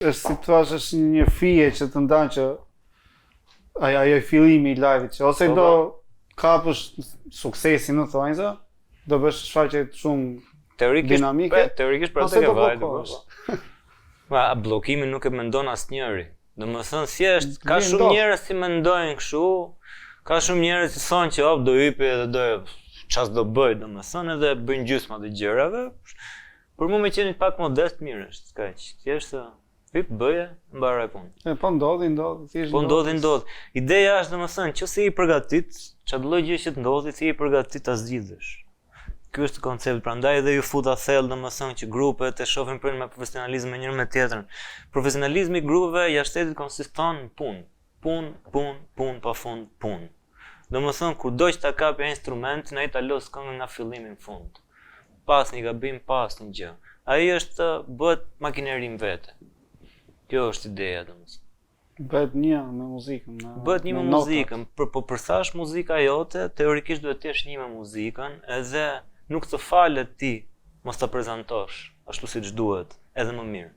është si thua është një fije që të ndan që ajo fillimi i live-it që ose do kapësh suksesin në thonjza, do bësh shfaqje shumë dinamike. Teorikisht pra të ke vajtë. Ma bllokimi nuk e mendon asnjëri. Domethënë thjesht ka shumë njerëz që mendojnë kështu, ka shumë njerëz që thonë që do hypi edhe do çfarë do bëj, domethënë edhe bëjnë gjysma të gjërave. Por mua më qenë pak modest mirë është, kaq. Thjesht hyp bëje, mbaroj punën. Po ndodhi, thjesht. Po ndodhi. Ideja është domethënë nëse je i përgatit, çdo lloj gjë që të ndodhi, ti je i përgatit ta zgjidhësh. Ky është koncepti, prandaj edhe ju futa thellë domethënë që grupet e shohin punën me profesionalizëm njëri me tjetrën. Profesionalizmi i grupeve jashtëtit konsiston në punë. Punë pafund punë. Domethënë kudo që ta kapi instrumentin, ai ta los këngën nga fillimi në fund. Pas një gabim, pas një gjë. Ai është bëhet makinerim vete. Kjo është ideja domethënë. Bëhet një me muzikën. Bëhet një me muzikën, po përthash muzika jote, teorikisht duhet të jesh një me muzikën, edhe nuk të falet ti mos ta prezantosh ashtu siç duhet, edhe më mirë.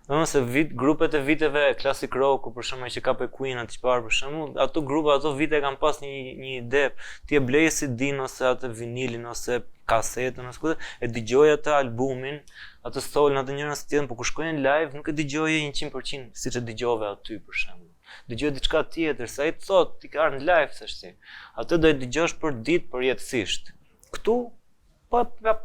Domethënë se grupet e viteve classic rock, për shembull që ka pe Queen atë çfarë për shembull, ato grupe ato vite kanë pas një ide, ti e blej CD-n ose atë vinilin ose kasetën ose e dëgjoj atë albumin, atë solën atë njëra së tjetrën, por kur shkojnë live nuk e dëgjoje 100% siç e dëgjove aty për shembull. Dëgjoj diçka tjetër, sa ai thot ti ka në live thash ti. Atë do e dëgjosh për ditë përjetësisht. Ktu po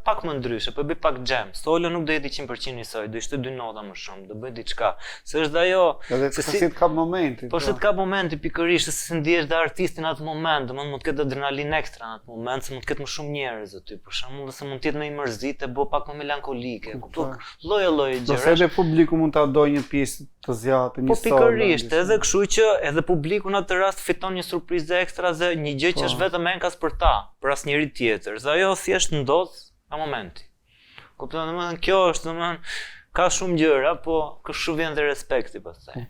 pak më ndryshe, po bëj pak jam. Solo nuk do jeti 100% i saj, do ishte 2 nota më shumë, do bëj diçka. Se është ajo, edhe si të kap momenti. Po se të kap momenti pikërisht, se si ndihesh dhe artistin atë moment, domethënë mund të ketë adrenalin ekstra në atë moment, se mund të ketë më shumë njerëz aty, për shembull, se mund të jetë më i mërzitë, bëu pak më melankolike. Kupton? Lloj gjëra. Ose edhe publiku mund ta dojë një pjesë të zgjatë, një solo. Po pikërisht, edhe kështu që edhe publiku në atë rast fiton një surprizë ekstra dhe një gjë që është vetëm enkas për ta, për asnjëri tjetër. Dhe ajo thjesht ndodh në momenti. Kupton, domethënë kjo është, domethënë ka shumë gjëra, po kështu vjen dhe respekti pastaj.